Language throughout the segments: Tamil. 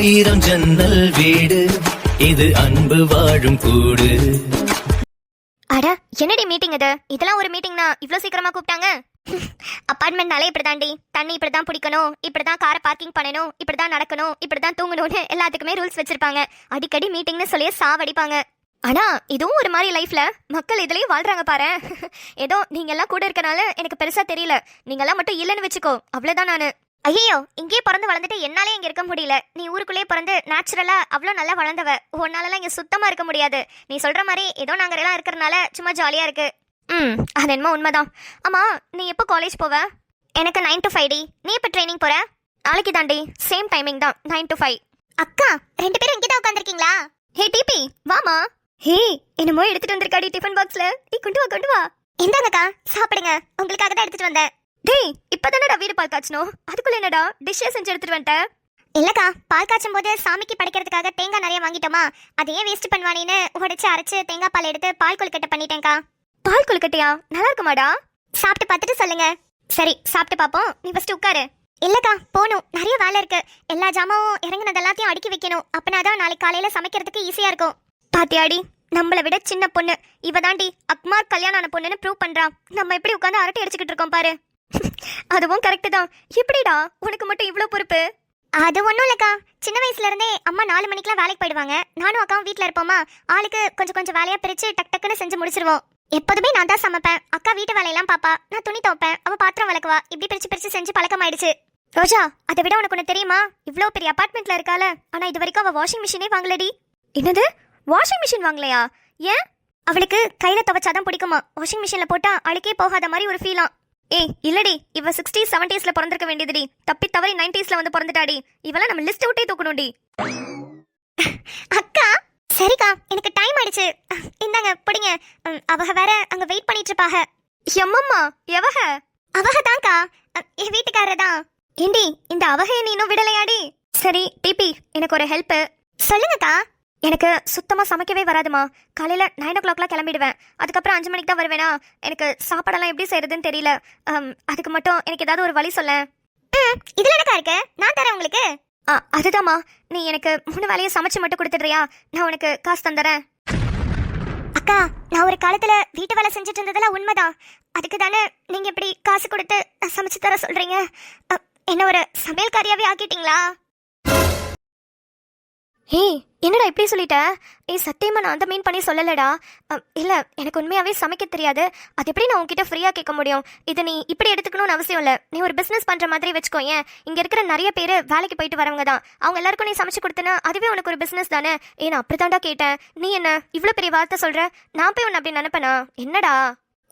ஆயிரம் ஜன்னல் வீடு, இது அன்பு வாழும் கூடு. அட என்னடி மீட்டிங் இது? இதெல்லாம் ஒரு மீட்டிங்னா இவ்ளோ சீக்கிரமா கூப்பிட்டாங்க? அப்பார்ட்மெண்ட்னாலே இப்படிதாண்டி. தண்ணி இப்படிதான் பிடிக்கணும், இப்படிதான் காரை பார்க்கிங் பண்ணணும், இப்படிதான் நடக்கணும், இப்படிதான் தூங்கணும்னு எல்லாத்துக்குமே ரூல்ஸ் வச்சிருப்பாங்க. அடிக்கடி மீட்டிங்னு சொல்லி சாவடிப்பாங்க. ஆனா இதுவும் ஒரு மாதிரி லைஃப்ல மக்கள் இதுலயும் வாழ்றாங்க பாரு. ஏதோ நீங்க எல்லாம் கூட இருக்கனால எனக்கு பெருசா தெரியல. நீங்க எல்லாம் மட்டும் இல்லைன்னு வச்சுக்கோ, அவ்வளவுதான். நானு ஐயோ இங்கே பிறந்து வளர்ந்துட்டு என்னாலே இங்க இருக்க முடியல. நீ ஊருக்குள்ளே பிறந்து நேச்சுரலா அவ்வளோ நல்லா வளர்ந்தவ. உன்னாலலாம் இங்க சுத்தமா இருக்க முடியாது. நீ சொல்ற மாதிரி ஏதோ நாங்க எல்லாம் இருக்கிறனால சும்மா ஜாலியா இருக்கு. அது என்னமோ உண்மைதான். ஆமா நீ எப்போ காலேஜ் போவ? எனக்கு 9 to 5 டி. நீ எப்போ ட்ரைனிங் போற? நாளைக்கு தாண்டி. சேம் டைமிங் தான், 9 to 5. அக்கா ரெண்டு பேரும் இங்கே தான் உட்காந்துருக்கீங்களா? ஹே டிபி வாமா. ஹே என்னமோ எடுத்துட்டு வந்திருக்காடி டிஃபன் பாக்ஸ்ல. நீ கொண்டு வா கொண்டு வா. இந்தாங்கக்கா சாப்பிடுங்க, உங்களுக்காக தான் எடுத்துட்டு வந்தேன். டேய் இப்பதானடா வீடு பால் காய்ச்சணும், அதுக்குள்ள என்னடா டிஷ்ஷே செஞ்சு எடுத்துட்டு வந்துட்ட? இல்லக்கா பால் காய்ச்சும் போது சாமிக்கு படைக்கிறதுக்காக தேங்காய் நிறைய வாங்கிட்டோமா, அதையே வேஸ்ட் பண்ணுவானேன்னு உடைச்சு அரைச்சு தேங்காய் பால் எடுத்து பால் கொழுக்கட்டை பண்ணிட்டேன்க்கா. பால் கொழுக்கட்டையா? நல்லா இருக்குமாடா? சாப்பிட்டு பார்த்துட்டு சொல்லுங்க. சரி சாப்பிட்டு பாப்போம், நீ ஃபர்ஸ்ட் உட்காரு. இல்லக்கா போகணும், நிறைய வேலை இருக்கு. எல்லா ஜாமாவும் இறங்குனது எல்லாத்தையும் அடுக்கி வைக்கணும். அப்பனாதான் நாளைக்கு காலையில சமைக்கிறதுக்கு ஈஸியா இருக்கும். பாத்தியாடி நம்மளை விட சின்ன பொண்ணு இவ தாண்டி அக்மார் கல்யாணம் ஆன பொண்ணுன்னு ப்ரூவ் பண்றா. நம்ம எப்படி உட்காந்து அரட்டை அடிச்சுக்கிட்டு இருக்கோம் பாரு. அதுவும் கரெக்ட் தான். எப்படிடா உனக்கு மட்டும் இவ்ளோ பொறுப்பு? அது ஒண்ணும் இல்லக்கா, சின்ன வயசுல இருந்தே அம்மா 4 மணிக்கெல்லாம் வேலைக்கு போயிடுவாங்க. நானும் அக்காவும் வீட்டுல இருப்போமா, ஆளுக்கு கொஞ்சம் கொஞ்சம் வேலையா பிரிச்சு டக் டக்குன்னு செஞ்சு முடிச்சிருவோம். எப்போதுமே நான் தான் சமைப்பேன், அக்கா வீட்டு வேலையெல்லாம் பாப்பா, நான் துணி துவைப்பேன், அவ பாத்திரம் விளக்குவா. இப்படி பிரிச்சு பிரிச்சு செஞ்சு பழக்கமாயிடுச்சு. ரோஜா அதை விட உனக்கு ஒண்ணு தெரியுமா? இவ்ளோ பெரிய அபார்ட்மெண்ட்ல இருக்கால, ஆனா இது வரைக்கும் அவ வாஷிங் மிஷினே வாங்கலடி. என்னது வாஷிங் மிஷின் வாங்கலையா? ஏன்? அவளுக்கு கையில துவைச்சாதான் பிடிக்குமா, வாஷிங் மிஷின்ல போட்டா அழுக்கே போகாத மாதிரி ஒரு ஃபீலாம். ஏய் இல்லடி, இவ 60s 70sல பிறந்திருக்க வேண்டியதுடி. தப்பி தவறி 90sல வந்து பிறந்துட்டாடி. இவெல்லாம் நம்ம லிஸ்ட் விட்டே தூக்கணும்டி. அக்கா சரிக்கா எனக்கு டைம் ஆயிடுச்சு, இந்தாங்க பிடிங்க. அவக வேற அங்க வெயிட் பண்ணிட்டு இருப்பாக. எம்மம்மா எவக? அவக தான்க்கா, என் வீட்டுக்காரர் தான். ஏண்டி இந்த அவகையை நீ இன்னும் விடலையாடி? சரி டிபி எனக்கு ஒரு ஹெல்ப். சொல்லுங்கக்கா. எனக்கு சுத்தமா சமைக்கவே வராதுமா. காலையில 9 o'clockலாம் கிளம்பிடுவேன், அதுக்கப்புறம் 5 மணிக்கு தான் வருவேனா. எனக்கு சாப்பாடெல்லாம் எப்படி செய்யறதுன்னு தெரியல. அதுக்கு மட்டும் எனக்கு ஏதாவது ஒரு வழி சொல்ல. இதுல என்னக்கா இருக்கு, நான் தரேன் உங்களுக்கு. அதுதாம்மா, நீ எனக்கு 3 வேலையை சமைச்சு மட்டும் கொடுத்துடுறியா? நான் உனக்கு காசு தந்துறேன். அக்கா நான் ஒரு காலத்துல வீட்டு வேலை செஞ்சுட்டு இருந்ததெல்லாம் உண்மைதான். அதுக்கு தானே நீங்க இப்படி காசு கொடுத்து சமைச்சு தர சொல்றீங்க. என்ன ஒரு சமையல்காரியாவே ஆக்கிட்டீங்களா? ஹே என்னடா இப்படி சொல்லிட்ட? சத்தியமா நான் அந்த மீன் பண்ணி சொல்லலடா. இல்ல எனக்கு உண்மையாவே சமைக்க தெரியாது. அது எப்படி நான் உன்கிட்ட ஃப்ரீயா கேட்க முடியும்? இது நீ இப்படி எடுத்துக்கணும்னு அவசியம் இல்ல. நீ ஒரு பிசினஸ் பண்ற மாதிரி வச்சுக்கோ. ஏன் இங்க இருக்கிற நிறைய பேர் வேலைக்கு போயிட்டு வரவங்க தான். அவங்க எல்லாருக்கும் நீ சமைச்சு கொடுத்தனா அதுவே உனக்கு ஒரு பிசினஸ் தானே. நான் அப்படித்தாண்டா கேட்டேன். நீ என்ன இவ்வளவு பெரிய வார்த்தை சொல்ற? நான் போய் உன்னை அப்படி நினைப்பேனா? என்னடா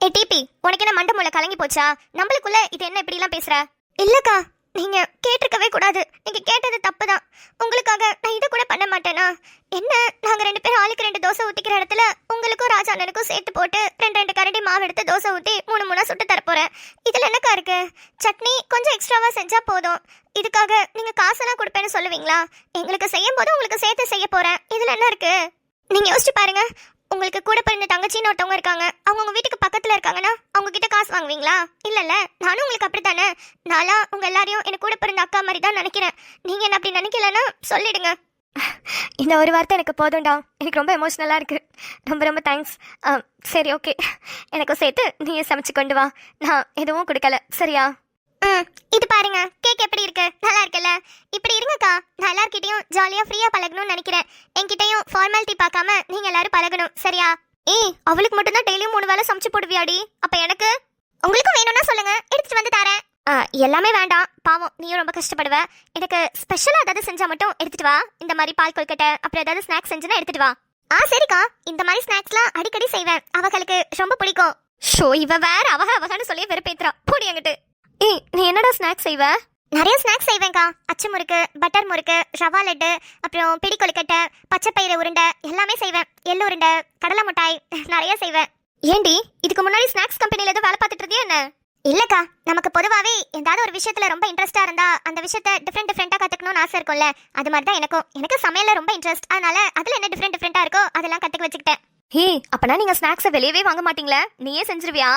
டிபி உனக்கு என்ன மண்டை மூளை கலங்கி போச்சா? நம்மளுக்குள்ள இது என்ன இப்படி எல்லாம் பேசுற? இல்லக்கா நீங்க கேட்டிருக்கவே கூடாது. நீங்க கேட்டது தப்புதான். உங்களுக்காக நான் இதை கூட பண்ண மாட்டேனா? என்ன நாங்க 2 பேரும் ஆளுக்கு 2 தோசை ஊத்திக்கிற இடத்துல உங்களுக்கும் ராஜாண்ணனுக்கும் சேர்த்து போட்டு 2 கரண்டி மாவு எடுத்து தோசை ஊத்தி 3 சுட்டு தரப்போறேன். இதுல என்னக்கா இருக்கு? சட்னி கொஞ்சம் எக்ஸ்ட்ராவா செஞ்சா போதும். இதுக்காக நீங்க காசெல்லாம் கொடுப்பேன்னு சொல்லுவீங்களா? எங்களுக்கு செய்யும் போது உங்களுக்கு சேர்த்து செய்ய போறேன். இதுல என்ன இருக்கு? நீங்க யோசிச்சு பாருங்க. உங்களுக்கு கூட பிறந்த தங்கச்சின்னு ஒருத்தவங்க இருக்காங்க, அவங்க உங்க வீட்டுக்கு பக்கத்துல இருக்காங்கன்னா அவங்க கிட்ட காசு வாங்குவீங்களா? இல்லல்ல, நானும் உங்களுக்கு அப்படித்தானே. நானா உங்க எல்லாரையும் எனக்கு கூட பிறந்த அக்கா மாதிரி தான் நினைக்கிறேன். நீங்க என்ன அப்படி நினைக்கலன்னா சொல்லிடுங்க. இந்த ஒரு வார்த்தை எனக்கு போதும்டா. எனக்கு ரொம்ப எமோஷனலா இருக்கு. ரொம்ப ரொம்ப தேங்க்ஸ். சரி ஓகே, எனக்கு சேர்த்து நீ சமைச்சு கொண்டு வா. நான் எதுவும் கொடுக்கல சரியா? இது பாருங்க, கேக் எப்படி இருக்கு? நல்லா இருக்குல்ல? இப்படி இருங்கக்கா, நான் எல்லார்கிட்டயும் ஜாலியா ஃப்ரீயா பழகணும்னு நினைக்கிறேன். என்கிட்டயும் ஃபார்மாலிட்டி பார்க்காம நீங்க எல்லாரும் பழகணும் சரியா? அவளுக்கு மட்டும் தான் டெய்லியும் 3 வேளை சமைச்சு போடுவியாடி? அப்ப எனக்கு? உங்களுக்கும் வேணும்னா சொல்லுங்க, எடுத்துட்டு வந்து தரேன். எல்லாமே வேண்டாம், பாவம் நீயும் ரொம்ப கஷ்டப்படுவ. எனக்கு ஸ்பெஷலா ஏதாவது செஞ்சா மட்டும் எடுத்துட்டு வா. இந்த மாதிரி பால் கொழுக்கட்டை அப்புறம் ஏதாவது ஸ்நாக்ஸ் செஞ்சுனா எடுத்துட்டு வா. சரிக்கா, இந்த மாதிரி ஸ்நாக்ஸ்லாம் அடிக்கடி செய்வேன், அவங்களுக்கு ரொம்ப பிடிக்கும். ஷோ இவ வேற அவகன்னு சொல்லி வெறுப்பேத்துறா. போடி என்கிட்ட. நீ என்னடா ஸ்நாக்ஸ் செய்வ? நிறைய ஸ்நாக்ஸ் செய்வேன்க்கா. அச்சு முறுக்கு, பட்டர் முறுக்கு, ரவா லட்டு, அப்புறம் பிடி கொழுக்கட்டை, பச்சைப்பயிறு உருண்டை எல்லாமே செய்வேன். எள்ளு உருண்டை, கடலை மிட்டாய் நிறைய செய்வேன். ஏண்டி இதுக்கு முன்னாடி ஸ்நாக்ஸ் கம்பெனில ஏதோ வேலை பார்த்துட்டு இருந்தியா என்ன? இல்லக்கா, நமக்கு பொதுவாவே ஏதாவது ஒரு விஷயத்துல ரொம்ப இன்ட்ரெஸ்டா இருந்தா அந்த விஷயத்த டிஃப்ரெண்டா கத்துக்கணும்னு ஆசை இருக்கும்ல. அது மாதிரி தான் எனக்கு சமையல்ல ரொம்ப இன்ட்ரெஸ்ட். அதனால அதுல என்ன டிஃப்ரெண்டா இருக்கோ அதெல்லாம் கத்துக்க வச்சுக்கிட்டேன். அப்பனா நீங்க ஸ்நாக்ஸை வெளியவே வாங்க மாட்டீங்களா? நீயே செஞ்சிருவியா?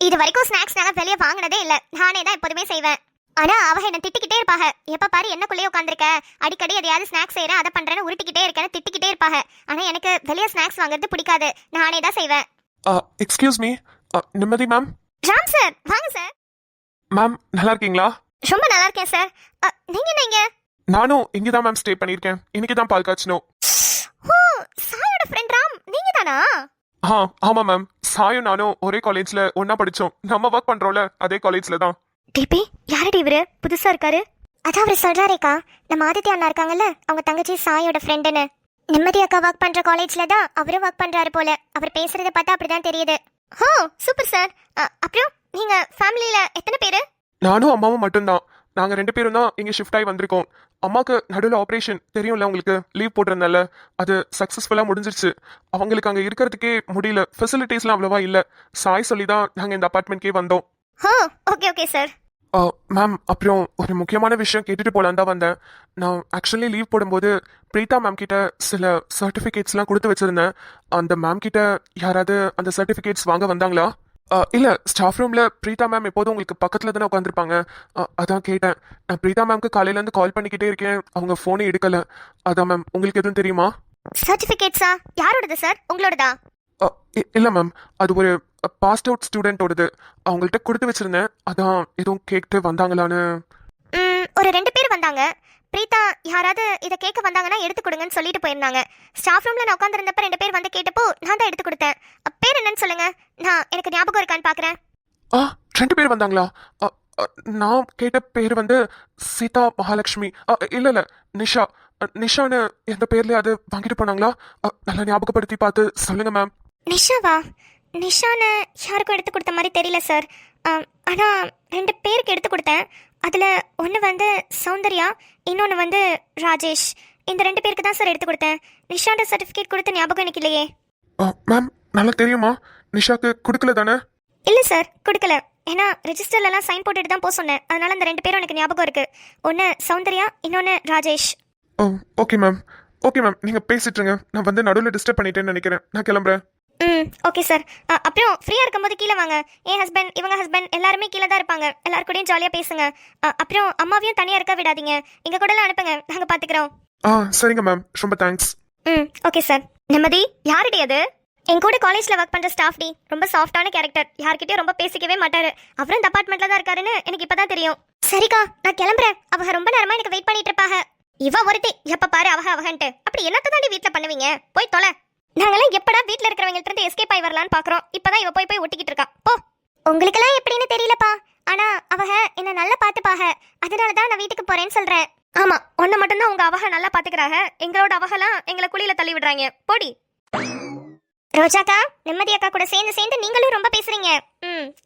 இது வரைக்கும் ஸ்நாக்ஸ் நாங்க வெளியே வாங்கினதே இல்ல, நானே தான் எப்போதுமே செய்வேன். ஆனா அவ என்ன திட்டிக்கிட்டே இருப்பாங்க. எப்ப பாரு என்னக்குள்ளேயே உட்காந்துருக்க, அடிக்கடி எதையாவது ஸ்நாக்ஸ் செய்யறேன் அதை பண்றேன்னு உருட்டிக்கிட்டே இருக்கேன்னு திட்டிக்கிட்டே இருப்பாங்க. ஆனா எனக்கு வெளியே ஸ்நாக்ஸ் வாங்குறது பிடிக்காது, நானே தான் செய்வேன். எக்ஸ்கியூஸ் மீ, நிம்மதி மேம். ராம் சார் வாங்க சார். மேம் நல்லா இருக்கீங்களா? ரொம்ப நல்லா இருக்கேன் சார். நீங்க என்ன இங்க? நானும் இங்கே தான் மேம் ஸ்டே பண்ணியிருக்கேன். இன்னைக்கு தான் பால் காய்ச்சணும். ஓ, சாயோட ஃப்ரெண்ட் ராம் நீங்க தானா? ஆமாம் மேம். சாயும் நானும் ஒரே காலேஜில் ஒன்றா படித்தோம். நம்ம ஒர்க் பண்ணுறோம்ல அதே காலேஜில் தான். டிபி யாரடி இவரு புதுசா இருக்காரு? அதான் அவரு சொல்றாரேக்கா, நம்ம ஆதித்யா அண்ணா இருக்காங்கல்ல, அவங்க தங்கச்சி சாயோட ஃப்ரெண்டுன்னு. நிம்மதி அக்கா ஒர்க் பண்ற காலேஜ்ல தான் அவரும் ஒர்க் பண்றாரு போல. அவர் பேசுறத பார்த்தா அப்படிதான் தெரியுது. ஓ சூப்பர் சார். அப்புறம் நீங்க ஃபேமிலியில எத்தனை பேரு? நானும் அம்மாவும் மட்டும்தான். நாங்கள் 2 பேரும் தான் இங்கே ஷிஃப்ட் ஆகி வந்திருக்கோம். அம்மாவுக்கு நடுவில் ஆப்ரேஷன் தெரியும்ல உங்களுக்கு, லீவ் போட்டிருந்தால அது சக்ஸஸ்ஃபுல்லாக முடிஞ்சிருச்சு. அவங்களுக்கு அங்கே இருக்கிறதுக்கே முடியல, ஃபெசிலிட்டிஸ்லாம் அவ்வளோவா இல்லை. சாய் சொல்லி தான் நாங்கள் இந்த அப்பார்ட்மெண்ட்கே வந்தோம். ஓ ஓகே ஓகே சார். மேம் அப்புறம் ஒரு முக்கியமான விஷயம் கேட்டுட்டு போகலான் தான் வந்தேன். நான் ஆக்சுவலி லீவ் போடும்போது பிரீதா மேம் கிட்ட சில சர்டிஃபிகேட்ஸ்லாம் கொடுத்து வச்சிருந்தேன். அந்த மேம் கிட்ட யாராவது அந்த சர்டிஃபிகேட்ஸ் வாங்க வந்தாங்களா? இல்லை, ஸ்டாஃப் ரூமில் பிரீதா மேம் எப்போதும் உங்களுக்கு பக்கத்தில் தானே உட்காந்துருப்பாங்க. அதான் கேட்டேன். நான் பிரீதா மேம்க்கு காலையிலேருந்து கால் பண்ணிக்கிட்டே இருக்கேன், அவங்க ஃபோனே எடுக்கலை. அதான் மேம், உங்களுக்கு எதுவும் தெரியுமா? சர்டிஃபிகேட்ஸா? யாரோடது சார், உங்களோடதா? இல்லை மேம், அது ஒரு பாஸ்ட் அவுட் ஸ்டூடெண்ட்டோடது. அவங்கள்ட்ட கொடுத்து வச்சிருந்தேன், அதான் எதுவும் கேட்டு வந்தாங்களான்னு. ஒரு 2 பேர் வந்தாங்க. பிரீதா யாராவது இதை கேட்க வந்தாங்கன்னா எடுத்து கொடுங்கன்னு சொல்லிட்டு போயிருந்தாங்க. ஸ்டாஃப் ரூம்ல நான் உட்காந்துருந்தப்ப 2 பேர் வந்து கேட்டப்போ நான் தான் எடுத்து கொடுத்தேன். பேர் என்னன்னு சொல்லுங்க, நான் எனக்கு ஞாபகம் இருக்கான்னு பாக்குறேன். 2 பேர் வந்தாங்களா? நான் கேட்ட பேர் வந்து சீதா மகாலட்சுமி. இல்லை நிஷா. நிஷான்னு எந்த பேர்ல அது வாங்கிட்டு போனாங்களா? நல்லா ஞாபகப்படுத்தி பார்த்து சொல்லுங்க மேம். நிஷாவா? நிஷான்னு யாருக்கும் எடுத்து கொடுத்த மாதிரி தெரியல சார். ஆனால் 2 பேருக்கு எடுத்து கொடுத்தேன். அதில் ஒன்று வந்து சௌந்தர்யா, இன்னொன்று வந்து ராஜேஷ். இந்த 2 பேருக்கு தான் சார் எடுத்து கொடுத்தேன். நிஷாண்ட சர்டிஃபிகேட் கொடுத்த ஞாபகம் எனக்கு இல்லையே. மேம் நல்லா தெரியுமா? நிஷாக்கு கொடுக்கல தானே? இல்லை சார் கொடுக்கல. ஏன்னா ரெஜிஸ்டர்லலாம் சைன் போட்டுட்டு தான் போக சொன்னேன். அதனால அந்த 2 பேரும் எனக்கு ஞாபகம் இருக்கு. ஒன்று சௌந்தர்யா, இன்னொன்று Rajesh. Okay ma'am. Okay ma'am, நீங்கள் பேசிட்டுருங்க. நான் வந்து நடுவில் டிஸ்டர்ப் பண்ணிட்டேன்னு நினைக்கிறேன். நான் கிளம்புறேன். Okay sir. அப்புறம் ஃப்ரீயாக இருக்கும்போது கீழே வாங்க. என் ஹஸ்பண்ட், இவங்க ஹஸ்பண்ட் எல்லாருமே கீழே தான் இருப்பாங்க. எல்லாரு கூடயும் ஜாலியாக பேசுங்க. அப்புறம் அம்மாவையும் தனியாக இருக்க விடாதீங்க. எங்கள் கூடலாம் அனுப்புங்க, நாங்கள் பார்த்துக்குறோம். சரிங்க மேம், ரொம்ப தேங்க்ஸ். Okay sir. நிம்மதி யாருடி அது? என் கூட காலேஜில் ஒர்க் பண்ணுற ஸ்டாஃப் டி. ரொம்ப சாஃப்டான கேரக்டர், யார்கிட்டயும் ரொம்ப பேசிக்கவே மாட்டாரு. அவரும் இந்த அப்பார்ட்மெண்ட்டில் தான் இருக்காருன்னு எனக்கு இப்போ தான் தெரியும். சரிக்கா, நான் கிளம்புறேன். அவங்க ரொம்ப நேரமாக எனக்கு வெயிட் பண்ணிட்டு இருப்பாங்க. இவ ஒருத்தி எப்போ பாரு அவகன்ட்டு. அப்படி என்னத்தை தாண்டி வீட்டில் பண்ணுவீங்க? போய் தொலை. நாங்களாம் எப்படா வீட்டில் இருக்கிறவங்கள்ட்ட இருந்து எஸ்கேப் ஆகி வரலான்னு பார்க்குறோம். இப்போதான் இவ போய் ஒட்டிக்கிட்டு இருக்கா. போ. உங்களுக்கெல்லாம் எப்படின்னு தெரியலப்பா, ஆனால் அவக என்ன நல்லா பார்த்துப்பாக. அதனால தான் நான் வீட்டுக்கு போறேன்னு சொல்கிறேன். ஆமாம், ஒன்றை மட்டும்தான் உங்கள் அவக நல்லா பார்த்துக்கிறாங்க. எங்களோட அவகலாம் எங்களை குழியில் தள்ளி விடுறாங்க. போடி. ரோஜாக்கா, நிம்மதி அக்கா கூட சேர்ந்து நீங்களும் ரொம்ப பேசுறீங்க.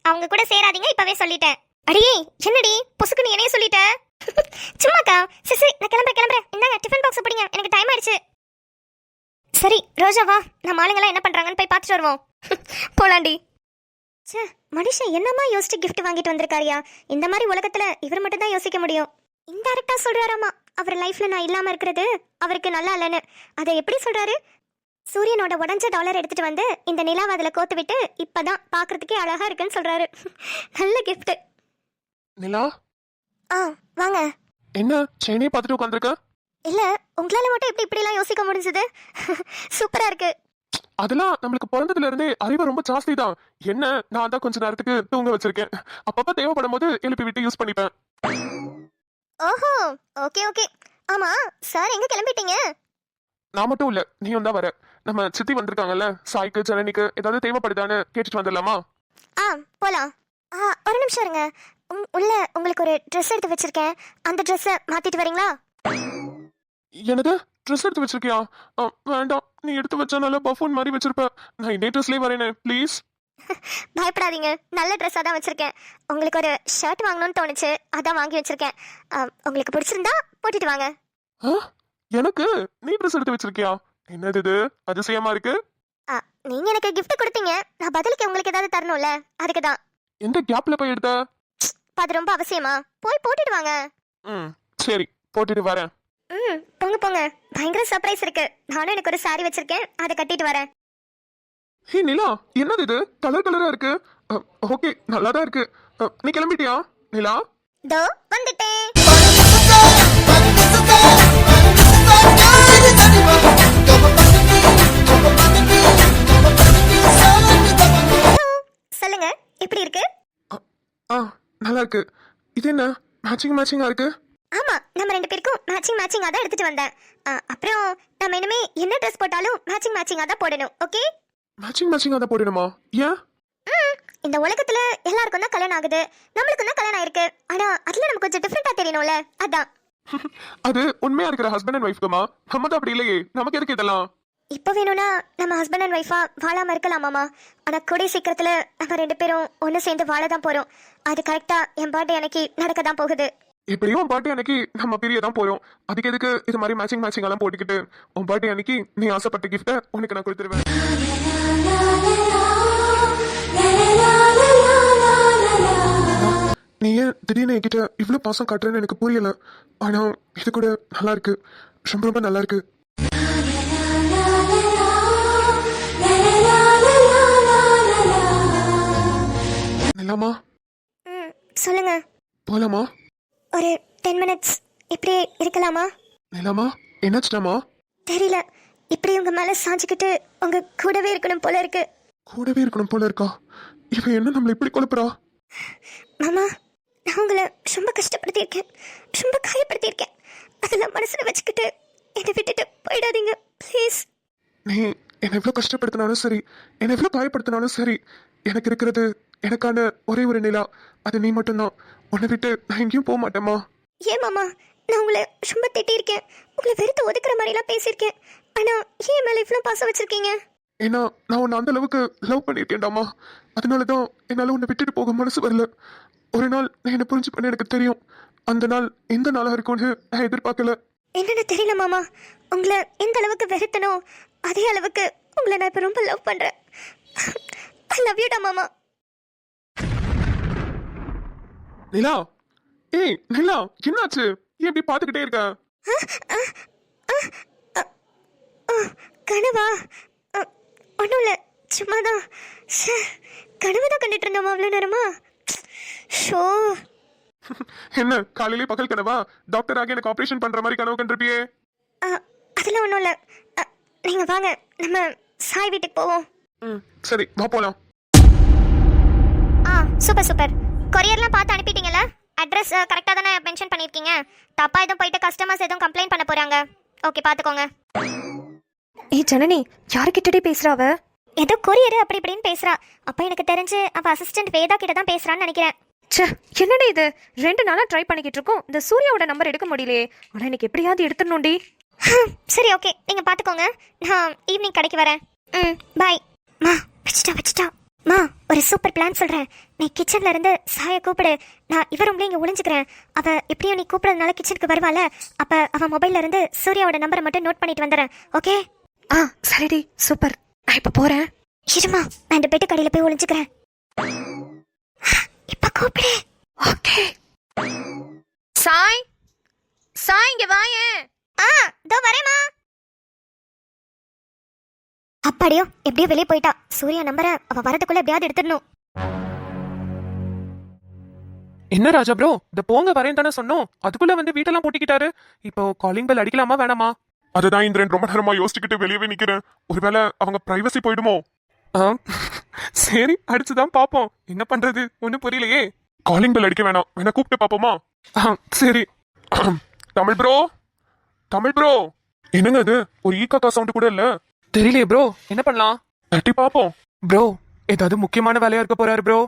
அவங்க கூட சேராதீங்க, இப்பவே சொல்லிட்டேன். அடியே என்னடி பொசுக்கு நீ என்னைய சொல்லிட்ட? சும்மாக்கா. சரி நான் கிளம்புறேன். இந்தாங்க டிஃபன் பாக்ஸ் பிடிங்க, எனக்கு டைம் ஆயிடுச்சு. சரி ரோஜா வா, நம்ம ஆளுங்கெல்லாம் என்ன பண்றாங்கன்னு போய் பார்த்துட்டு வருவோம். போலாண்டி. சே, மனுஷன் என்னமா யோசிச்சு கிஃப்ட் வாங்கிட்டு வந்திருக்காரியா? இந்த மாதிரி உலகத்துல இவர் மட்டும் தான் யோசிக்க முடியும். இன்டைரக்டா சொல்றாராமா, அவர் லைஃப்ல நான் இல்லாம இருக்கிறது அவருக்கு நல்லா இல்லைன்னு. அதை எப்படி சொல்றாரு? சூரியனோட உடஞ்ச டாலர் எடுத்துட்டு வந்து இந்த நிலாவை அதில் கோத்து விட்டு இப்பதான் பாக்குறதுக்கே அழகா இருக்குன்னு சொல்றாரு. நல்ல கிஃப்ட். நிலா, வாங்க. என்ன செயினே பார்த்துட்டு உட்காந்துருக்க? இல்ல, உங்களால மட்டும் எப்படி இப்படிலாம் யோசிக்க முடிஞ்சது? சூப்பரா இருக்கு. அதெல்லாம் நம்மளுக்கு பிறந்ததுல இருந்தே அறிவு ரொம்ப ஜாஸ்தி தான். என்ன, நான் தான் கொஞ்ச நேரத்துக்கு தூங்க வச்சிருக்கேன். அப்பப்ப தேவைப்படும் போது எழுப்பி விட்டு யூஸ் பண்ணிப்பேன். ஓஹோ, ஓகே ஓகே. ஆமா சார், எங்க கிளம்பிட்டீங்க? நான் மட்டும் இல்ல, நீயும் தான் வர. நம்ம சித்தி வந்திருக்காங்கல்ல, சாய்க்கு ஜனனிக்கு ஏதாவது தேவைப்படுதான்னு கேட்டுட்டு வந்துடலாமா? போலாம். ஒரு நிமிஷம் இருங்க. உள்ள உங்களுக்கு ஒரு ட்ரெஸ் எடுத்து வச்சிருக்கேன், அந்த ட்ரெஸ்ஸை மாத்திட்டு வரீங்களா? எனக்கு ட்ரெஸ் எடுத்து வச்சிருக்கியா? வேண்டாம், நீ எடுத்து வச்சா நல்லா பஃபூன் மாதிரி வச்சிருப்ப. நான் இதே ட்ரெஸ்லயே வரேனே ப்ளீஸ். பயப்படாதீங்க, நல்ல ட்ரெஸ்ஸாக தான் வச்சிருக்கேன். உங்களுக்கு ஒரு ஷர்ட் வாங்கணும்னு தோணுச்சு, அதான் வாங்கி வச்சிருக்கேன். உங்களுக்கு பிடிச்சிருந்தா போட்டுட்டு வாங்க. எனக்கு நீ ட்ரெஸ் எடுத்து வச்சிருக்கியா? என்னது இது, அதிசயமா இருக்கு. நீங்க எனக்கு கிஃப்ட் கொடுத்தீங்க, நான் பதிலுக்கு உங்களுக்கு ஏதாவது தரணும்ல, அதுக்கு தான். எந்த கேப்ல போய் எடுத்த? அது ரொம்ப அவசியமா? போய் போட்டுட்டு வாங்க. சரி, போட்டுட்டு வரேன். போங்க. பயங்கர சர்ப்ரைஸ் இருக்கு. நானும் எனக்கு ஒரு சாரி வச்சிருக்கேன், அதை கட்டிட்டு வரேன். ஹே நிலா, என்னது இது, கலர் கலரா இருக்கு. ஓகே, நல்லா தான் இருக்கு. நீ கிளம்பிட்டியா நிலா? தோ வந்துட்டேன். சொல்லுங்க, எப்படி இருக்கு? ஆ நல்லா இருக்கு. இது என்ன மேட்சிங்கா இருக்கு? ஆமா, நம்ம ரெண்டு பேருக்கும் மேட்சிங்கா தான் எடுத்துட்டு வந்தேன். அப்புறம் நம்ம இனிமே என்ன ட்ரெஸ் போட்டாலும் மேட்சிங்கா தான் போடணும். ஓகே? மேட்சிங்கா தான் போடணுமா? ஏன்? இந்த உலகத்துல எல்லாருக்கும் தான் கல்யாணம் ஆகுது, நம்மளுக்கும் தான் கல்யாணம் ஆயிருக்கு. ஆனா அதுல நமக்கு கொஞ்சம் டிஃபரெண்டா தெரியணும்ல, அதான். அது உண்மையா இருக்கிற ஹஸ்பண்ட் அண்ட் ஒய்ஃப்க்குமா? நம்ம தான் அப்படி இல்லையே, நமக்கு எதுக்கு இதெல்லாம்? இப்போ வேணும்னா நம்ம ஹஸ்பண்ட் அண்ட் ஒய்ஃபா வாழாம இருக்கலாமாமா. ஆனா கூடிய சீக்கிரத்துல நம்ம ரெண்டு பேரும் ஒன்று சேர்ந்து வாழ தான் போறோம். அது கரெக்டா என் பர்த்டே அன்னைக்கு நடக்க தான் போகுது. எப்படியும் உன் பர்த்டே அன்னைக்கு நம்ம பிரிய தான் போறோம். அதுக்கு எதுக்கு இது மாதிரி மேட்சிங் எல்லாம் போட்டுக்கிட்டு? உன் பர்த்டே அன்னைக்கு நீ ஆசைப்பட்ட கிஃப்ட்டை உனக்கு நான் கொடுத்துருவேன். நீ ஏன் திடீர்னு என்கிட்ட இவ்வளவு பாசம் காட்டுறேன்னு எனக்கு புரியல. ஆனா இது கூட நல்லா இருக்கு, ரொம்ப நல்லா இருக்கு. நிலாமா, சொல்லுங்க. போலாமா? ஒரு 10 மினிட்ஸ் இப்படி இருக்கலாமா? நிலாமா, என்னாச்சுடாமா? தெரியல, இப்படி உங்க மேல சாஞ்சுக்கிட்டு உங்க கூடவே இருக்கணும் போல இருக்கு. கூடவே இருக்கணும் போல இருக்கா? இவன் என்ன நம்மளை இப்படி குழப்புறா? மாமா, நான் உங்களை ரொம்ப கஷ்டப்படுத்தியிருக்கேன், ரொம்ப காயப்படுத்தியிருக்கேன். அதெல்லாம் மனசுல வச்சுக்கிட்டு என்னை விட்டுட்டு போயிடாதீங்க ப்ளீஸ். நீ என்னை எவ்வளோ கஷ்டப்படுத்தினாலும் சரி, என்னை எவ்வளோ காயப்படுத்தினாலும் சரி, எனக்கு இருக்கிறது எனக்கான ஒரே ஒரு நிலா, அது நீ மட்டும்தான். உன்னை விட்டு நான் எங்கேயும் போக மாட்டேம்மா. ஏன் மாமா, நான் உங்களை ரொம்ப திட்டியிருக்கேன், உங்களை வெறுத்து ஒதுக்குற மாதிரிலாம் பேசியிருக்கேன். ஆனா ஏன் மேலே இவ்வளோ பாசம் வச்சிருக்கீங்க? ஏன்னா நான் உன்னை அந்த அளவுக்கு லவ் பண்ணியிருக்கேன்டாமா. அதனால தான் என்னால் உன்னை விட்டுட்டு போக மனசு வரல. ஒரு நாள் நீ என்னை புரிஞ்சு பண்ண எனக்கு தெரியும். அந்த நாள் எந்த நாளாக இருக்கும்னு நான் எதிர்பார்க்கல. என்னன்னு தெரியல மாமா, உங்களை எந்த அளவுக்கு வெறுத்தனோ அதே அளவுக்கு உங்களை நான் இப்போ ரொம்ப லவ் பண்றேன். ஐ லவ் யூடா மாமா. நிலா, ஏய் நிலா, என்னாச்சு? ஏன் இப்படி பார்த்துக்கிட்டே இருக்க? கனவா? ஒன்றும் இல்லை, சும்மாதான். கனவு தான் கண்டுட்டு இருந்தோமா அவ்வளோ நேரமா? ஷோ, என்ன காலையிலே பகல் கனவா? டாக்டர் ஆகி எனக்கு ஆபரேஷன் பண்ற மாதிரி கனவு கண்டிருப்பியே? அதெல்லாம் ஒன்றும் இல்லை. நீங்கள் வாங்க, நம்ம சாய் வீட்டுக்கு போவோம். சரி வா போலாம். Super super. கொரியர்லாம் பார்த்து அனுப்பிட்டீங்களா? அட்ரஸ் கரெக்டாக தானே மென்ஷன் பண்ணியிருக்கீங்க? தப்பா எதுவும் போயிட்டு கஸ்டமர்ஸ் எதுவும் கம்ப்ளைண்ட் பண்ண போகிறாங்க. ஓகே, பார்த்துக்கோங்க. ஏய் ஜனனி, யாருக்கிட்டே பேசுறா அவ? ஏதோ கொரியர் அப்படி இப்படின்னு பேசுறா. அப்போ எனக்கு தெரிஞ்சு அவள் அசிஸ்டன்ட் வேதா கிட்ட தான் பேசுறான்னு நினைக்கிறேன். ச்சே, என்னடா இது? 2 நாளா ட்ரை பண்ணிக்கிட்டு இருக்கோம், இந்த சூர்யாவோட நம்பர் எடுக்க முடியலையே. ஆனா எனக்கு எப்படியாவது எடுத்துடணும்டி. சரி ஓகே, நீங்கள் பார்த்துக்கோங்க. நான் ஈவினிங் கடைக்கு வரேன். பாய். மா, வச்சுட்டா. மா, ஒரு சூப்பர் பிளான் சொல்கிறேன். நீ கிச்சன்ல இருந்து சாயை கூப்பிடு, நான் இவர் ரூம்ல இங்கே ஒளிஞ்சுக்கிறேன். அவள் எப்படியும் நீ கூப்பிடுறதுனால கிச்சனுக்கு வருவாள். அப்போ அவன் மொபைல்ல இருந்து சூர்யாவோட நம்பரை மட்டும் நோட் பண்ணிட்டு வந்துடுறேன். ஓகே? சரிடி, சூப்பர். நான் இப்ப போறேன். இருமா, நான் இந்த பெட்டு கடையில் போய் ஒளிஞ்சுக்கிறேன். இப்போ கூப்பிடு. ஓகே. சாய், சாய் இங்க வாயேன். இதோ வரேம்மா. அப்படியோ எப்படியோ வெளியே போயிட்டா. சூர்யா நம்பரை அவ வரதுக்குள்ள எப்படியாவது எடுத்துடணும். என்ன ராஜா ப்ரோ, இந்த போங்க வரேன் தானே சொன்னோம், அதுக்குள்ள வந்து வீட்டெல்லாம் பூட்டிக்கிட்டாரு. இப்போ காலிங் பெல் அடிக்கலாமா வேணாமா? அதுதான் இந்திரன் ரொம்ப நேரமா யோசிச்சுக்கிட்டு வெளியவே நிக்கிறேன். ஒருவேளை அவங்க பிரைவசி போயிடுமோ? சரி, அடிச்சுதான் பாப்போம். என்ன பண்றது ஒன்னும் புரியலையே. காலிங் பெல் அடிக்க வேணாம், வேணா கூப்பிட்டு பாப்போமா? சரி. தமிழ் ப்ரோ, என்னங்க அது? ஒரு ஈக்காக்கா சவுண்ட் கூட இல்ல. தெரியலையே ப்ரோ, என்ன பண்ணலாம்? தட்டி பாப்போம். ப்ரோ, ஏதாவது முக்கியமான வேலையா இருக்க போறாரு ப்ரோ.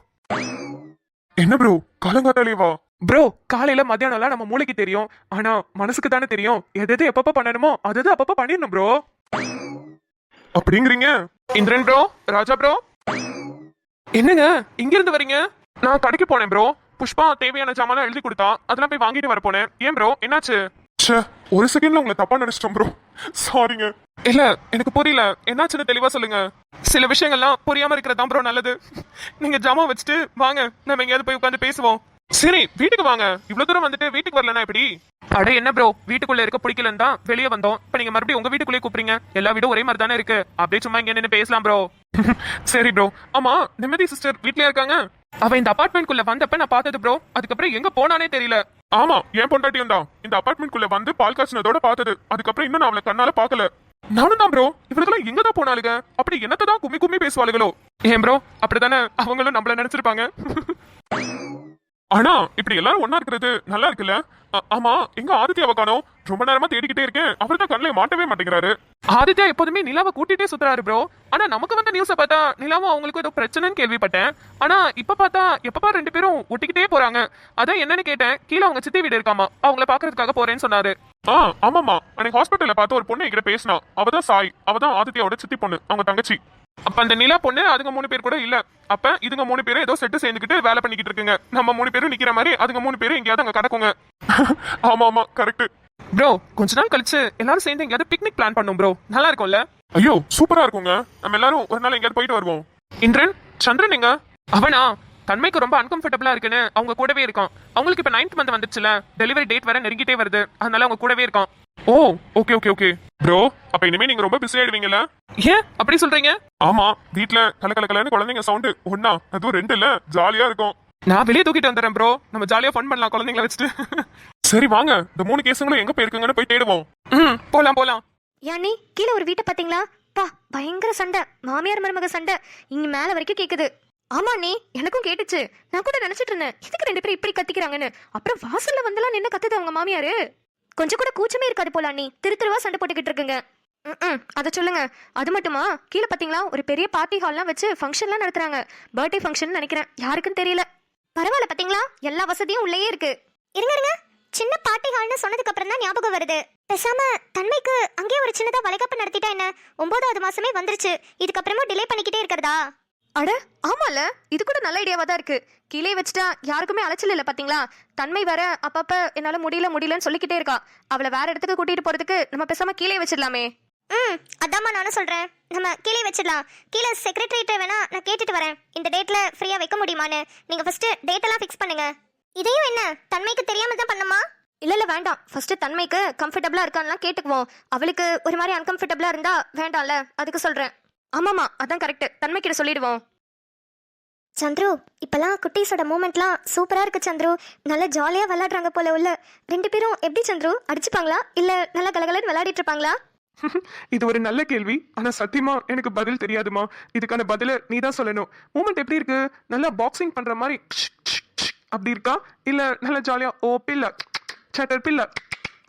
என்ன ப்ரோ, காலங்காத்தாலேவா? ப்ரோ, காலையில மத்தியானம்லாம் நம்ம மூளைக்கு தெரியும், ஆனா மனசுக்கு தானே தெரியும். எது எப்பப்ப பண்ணணுமோ அது அப்பப்ப பண்ணிடணும் ப்ரோ. அப்படிங்கிறீங்க? இந்திரன் ப்ரோ, ராஜா ப்ரோ, என்னங்க இங்க இருந்து வரீங்க? நான் கடைக்கு போனேன் ப்ரோ. புஷ்பா தேவையான ஜாமான் எழுதி கொடுத்தா, அதெல்லாம் போய் வாங்கிட்டு வர போனேன். ஏன் ப்ரோ, என்னாச்சு? ஒரு செகண்ட்ல உங்களை தப்பா நினைச்சிட்டோம் ப்ரோ, சாரிங்க. இல்ல எனக்கு புரியல, என்னாச்சுன்னு தெளிவா சொல்லுங்க. சில விஷயங்கள்லாம் புரியாம இருக்கிறதா ப்ரோ நல்லது. நீங்க ஜாமான் வச்சுட்டு வாங்க, நம்ம எங்கேயாவது போய் உட்காந்து பேசுவோம். சரி வீட்டுக்கு வாங்க. இவ்வளவு தூரம் வந்துட்டு வீட்டுக்கு வரலன்னா எப்படி? அட என்ன ப்ரோ, வீட்டுக்குள்ள இருக்க பிடிக்கலன்னு தான் வெளியே வந்தோம். இப்ப நீங்க மறுபடியும் உங்க வீட்டுக்குள்ளே கூப்பிடுறீங்க. எல்லா வீடும் ஒரே மாதிரி தானே இருக்கு. அப்படியே சும்மா இங்க நின்று பேசலாம் ப்ரோ. சரி ப்ரோ. ஆமா, நிம்மதி சிஸ்டர் வீட்லயா இருக்காங்க? அவ இந்த அபார்ட்மெண்ட் குள்ள வந்தப்ப நான் பார்த்தது ப்ரோ. அதுக்கப்புறம் எங்க போனானே தெரியல. ஆமா, என் பொண்டாட்டியும் தான் இந்த அபார்ட்மெண்ட் குள்ள வந்து பால் காய்ச்சினதோட பார்த்தது. அதுக்கப்புறம் இன்னும் நான் அவளை கண்ணால பாக்கல. நானும் தான் ப்ரோ. இவர்களெல்லாம் எங்க தான் போனாலுங்க? அப்படி என்னத்தான் கும்மி கும்மி பேசுவாளுகளோ? ஏன் ப்ரோ, அப்படித்தானே அவங்களும் நம்மள நினைச்சிருப்பாங்க. ஆனா இப்படி எல்லாரும் ஒன்னா இருக்கிறது நல்லா இருக்குல்ல? ஆமா, எங்க ஆதித்யாவை காணோம்? ரொம்ப நேரமா தேடிக்கிட்டே இருக்கேன். அவர் தான் கண்ணில் மாட்டவே மாட்டேங்கிறாரு. ஆதித்யா எப்போதுமே நிலாவை கூட்டிட்டே சுத்துறாரு ப்ரோ. ஆனா நமக்கு வந்த நியூஸை பார்த்தா நிலாவும் அவங்களுக்கு ஏதோ பிரச்சனைன்னு கேள்விப்பட்டேன். ஆனா இப்ப பார்த்தா எப்பப்பா 2 பேரும் ஒட்டிக்கிட்டே போறாங்க. அதான் என்னன்னு கேட்டேன். கீழே அவங்க சித்தி வீடு இருக்காமா, அவங்கள பாக்குறதுக்காக போறேன்னு சொன்னாரு. ஆமாமா, அன்னைக்கு ஹாஸ்பிட்டல்ல பார்த்து ஒரு பொண்ணு என்கிட்ட பேசினா. அவதான் சாய், அவதான் ஆதித்யாவோட சித்தி பொண்ணு, அவங்க தங்கச்சி. அப்ப அந்த நிலா பொண்ணு அதுங்க 3 பேர் கூட இல்ல. அப்ப இதுங்க 3 பேரும் ஏதோ செட்டு சேர்ந்துக்கிட்டு வேலை பண்ணிக்கிட்டு இருக்குங்க. நம்ம 3 பேரும் நிக்கிற மாதிரி அதுங்க 3 பேரும் எங்கேயாவது அங்க கிடக்குங்க. ஆமா ஆமா, கரெக்ட் ப்ரோ. கொஞ்ச நாள் கழிச்சு எல்லாரும் சேர்ந்து எங்கேயாவது பிக்னிக் பிளான் பண்ணோம் ப்ரோ. நல்லா இருக்கும்ல? ஐயோ சூப்பரா இருக்குங்க. நம்ம எல்லாரும் ஒரு நாள் எங்கேயாவது போயிட்டு வருவோம். இந்திரன், சந்திரன் எங்க? அவனா தன்மைக்கு ரொம்ப அன்கம்ஃபர்டபுளா இருக்குன்னு அவங்க கூடவே இருக்கான். அவங்களுக்கு இப்ப 9th மந்த் வந்துச்சுல, டெலிவரி டேட் வேற நெருங்கிட்டே வருது. அதனால அவங்க கூடவே இருக்கான். ஓ ஓகே ஓகே ஓகே ப்ரோ. அப்ப இனிமே நீங்க ரொம்ப பிஸி ஆயிடுவீங்கல்ல? ஏன் அப்படி சொல்றீங்க? ஆமா, வீட்ல கலக்கலன்னு குழந்தைங்க சவுண்ட் ஒண்ணா, அதுவும் 2 இல்ல, ஜாலியா இருக்கும். நான் வெளியே தூக்கிட்டு வந்துடுறேன் ப்ரோ. நம்ம ஜாலியா ஃபன் பண்ணலாம் குழந்தைங்கள வச்சுட்டு. சரி வாங்க, இந்த 3 கேஸுங்களும் எங்க போயிருக்குங்கன்னு போய் தேடுவோம். போலாம் போலாம். யானி, கீழே ஒரு வீட்டை பாத்தீங்களா? பா, பயங்கர சண்டை, மாமியார் மருமக சண்டை இங்க மேல வரைக்கும் கேக்குது. ஆமா நீ, எனக்கும் கேட்டுச்சு. நான் கூட நினைச்சிட்டு இருந்தேன், இதுக்கு 2 பேரும் இப்படி கத்திக்கிறாங்கன்னு. அப்புறம் வாசல்ல வந்தெல்லாம் நின்று கத்துது அவங்க மாமியாரு. கொஞ்சம் கூட கூச்சமே இருக்காது போல. நீ திருவா சண்டை போட்டுக்கிட்டு இருக்குங்க. அதை சொல்லுங்க. அது மட்டுமா, கீழே பாத்தீங்களா ஒரு பெரிய பார்ட்டி ஹால்லாம் வச்சு ஃபங்க்ஷன்லாம் நடத்துறாங்க. பர்த்டே ஃபங்க்ஷன் நினைக்கிறேன், யாருக்குன்னு தெரியல. பரவாயில்ல, பாத்தீங்களா எல்லா வசதியும் உள்ளேயே இருக்கு. இருங்க, சின்ன பார்ட்டி ஹால்னு சொன்னதுக்கு அப்புறம் தான் ஞாபகம் வருது. பேசாம தன்மைக்கு அங்கேயே ஒரு சின்னதா வளைகாப்பு நடத்திட்டா என்ன? 9வது மாசமே வந்துருச்சு, இதுக்கப்புறமா டிலே பண்ணிக்கிட்டே இருக்கிறதா? அட ஆமால, இது கூட நல்ல ஐடியாவா தான் இருக்கு. கீழே வச்சுட்டா யாருக்குமே அலைச்சல் இல்ல. பாத்தீங்களா, தன்மை வர அப்பப்ப என்னால முடியலன்னு சொல்லிக்கிட்டே இருக்கா. அவளை வேற இடத்துக்கு கூட்டிட்டு போறதுக்கு நம்ம பேசாம கீழே வச்சிடலாமே. அதாம்மா நானும் சொல்றேன், நம்ம கீழே வச்சிடலாம். கீழே செக்ரட்டரிட்ட வேணா நான் கேட்டுட்டு வரேன், இந்த டேட்ல ஃப்ரீயா வைக்க முடியுமான்னு. நீங்க ஃபர்ஸ்ட் டேட் எல்லாம் ஃபிக்ஸ் பண்ணுங்க. இதையும் என்ன தன்மைக்கு தெரியாம தான் பண்ணமா? இல்ல வேண்டாம், ஃபர்ஸ்ட் தன்மைக்கு கம்ஃபர்டபுளா இருக்கான்லாம் கேட்டுக்குவோம். அவளுக்கு ஒரு மாதிரி அன்கம்ஃபர்டபுளா இருந்தா வேண்டாம்ல, அதுக்கு சொல்றேன். ஆமாமா, அதான் கரெக்ட். தன்மைக்கிட்ட சொல்லிடுவோம். சந்துரு, இப்பெல்லாம் குட்டீஸோட மூமெண்ட்லாம் சூப்பரா இருக்கு சந்துரு. நல்லா ஜாலியா விளையாடுறாங்க போல. உள்ள 2 பேரும் எப்படி சந்துரு, அடிச்சுப்பாங்களா இல்ல நல்லா கலகலன்னு விளையாடிட்டு இருப்பாங்களா? இது ஒரு நல்ல கேள்வி. ஆனா சத்தியமா எனக்கு பதில் தெரியாதுமா. இதுக்கான பதில நீ தான் சொல்லணும். மூமெண்ட் எப்படி இருக்கு? நல்லா பாக்ஸிங் பண்ற மாதிரி அப்படி இருக்கா, இல்ல நல்லா ஜாலியா ஓ பில்ல சேட்டர் பில்ல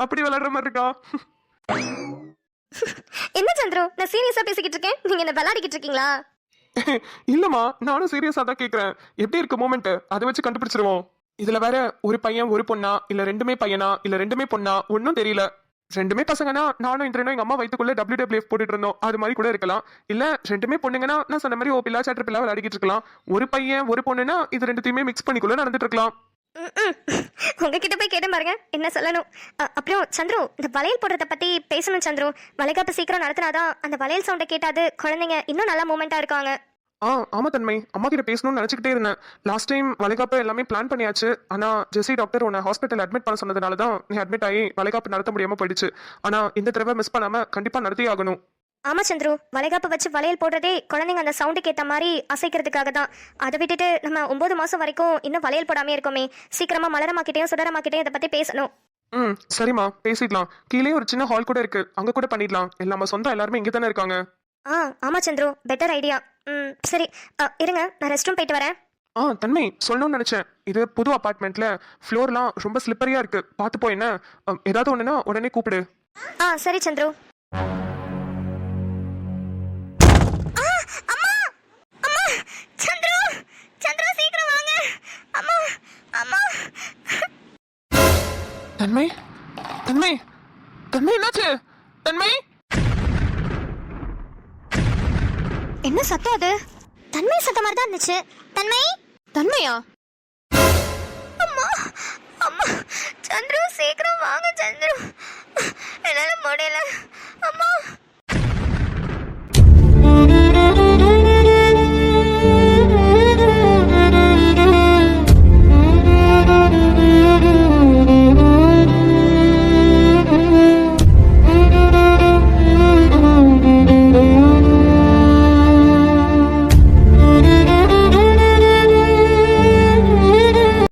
அப்படி விளையாடுற மாதிரி இருக்கா? என்ன சந்துரு, நான் சீரியஸா பேசிக்கிட்டு இருக்கேன், நீங்க என்ன விளையாடிக்கிட்டு இருக்கீங்களா? இல்லம்மா, நானும் சீரியஸா தான் கேக்குறேன். எப்படி இருக்கு மூமெண்ட், அதை வச்சு கண்டுபிடிச்சிருவோம். இதுல வேற ஒரு பையன் ஒரு பொண்ணா, இல்ல 2மே பையனா, இல்ல 2மே பொண்ணா, ஒன்னும் தெரியல. 2மே பசங்கன்னா நானும் இந்திரனும் எங்க அம்மா வயித்துக்குள்ள WWF போட்டுட்டு இருந்தோம், அது மாதிரி கூட இருக்கலாம். இல்ல 2மே பொண்ணுங்கன்னா நான் சொன்ன மாதிரி ஓபிலா சேட்டர் பில்லா விளையாடிக்கிட்டு இருக்கலாம். ஒரு பையன் ஒரு பொண்ணுன்னா இது 2த்தையுமே மிக்ஸ் பண்ணிக்குள்ள நடந்துட்டு இருக்கலாம். உங்ககிட்ட போய் கேட்டு பாருங்க என்ன சொல்லணும். அப்புறம் சந்துரு, இந்த வளையல் போடுறத பத்தி பேசணும் சந்துரு. வளைகாப்பு சீக்கிரம் நடத்தினாதான் அந்த வளையல் சவுண்டை கேட்டாது குழந்தைங்க இன்னும் நல்லா மூமெண்டா இருக்காங்க. ஆமா தன்மை, அம்மா கிட்ட பேசணும்னு நினைச்சுக்கிட்டே இருந்தேன். லாஸ்ட் டைம் வளைகாப்பு எல்லாமே பிளான் பண்ணியாச்சு. ஆனா ஜெசி டாக்டர் உன்னை ஹாஸ்பிட்டல் அட்மிட் பண்ண சொன்னதுனால தான் நீ அட்மிட் ஆகி வளைகாப்பு நடத்த முடியாம போயிடுச்சு. ஆனா இந்த தடவை மிஸ் பண்ணாம கண்டிப்பா நடத்தி ஆகணும். ஆமா சந்துரு, வளைகாப்பு வச்சு வளையல் போடுறதே குழந்தைங்க அந்த சவுண்டுக்கு ஏற்ற மாதிரி அசைக்கிறதுக்காக தான். அதை விட்டுட்டு நம்ம 9 மாசம் வரைக்கும் இன்னும் வளையல் போடாமே இருக்கோமே. சீக்கிரமா மலரமாக்கிட்டையும் சுடரமாக்கிட்டையும் இதை பத்தி பேசணும். சரிம்மா, பேசிடலாம். கீழே ஒரு சின்ன ஹால் கூட இருக்கு, அங்க கூட பண்ணிடலாம். நம்ம சொந்தம் எல்லாருமே இங்க தானே இருக்காங்க. ஆமா சந்துரு, பெட்டர் ஐடியா. சரி இருங்க, நான் ரெஸ்ட் ரூம் போயிட்டு வரேன். தன்மை, சொல்லணும்னு நினைச்சேன். இது புது அபார்ட்மெண்ட்ல ஃப்ளோர்லாம் ரொம்ப ஸ்லிப்பரியா இருக்கு, பார்த்து போ. என்ன ஏதாவது ஒண்ணுன்னா உடனே கூப்பிடு. சரி சந்துரு. தன்மை தன்மை தன்மை, என்னாச்சு தன்மை? என்ன சத்தம் அது? தன்மை சத்தம் மாதிரி தான் இருந்துச்சு. தன்மையா? அம்மா அம்மா, சந்துரு சீக்கிரம் வாங்க சந்துரு, என்னால முடியல அம்மா.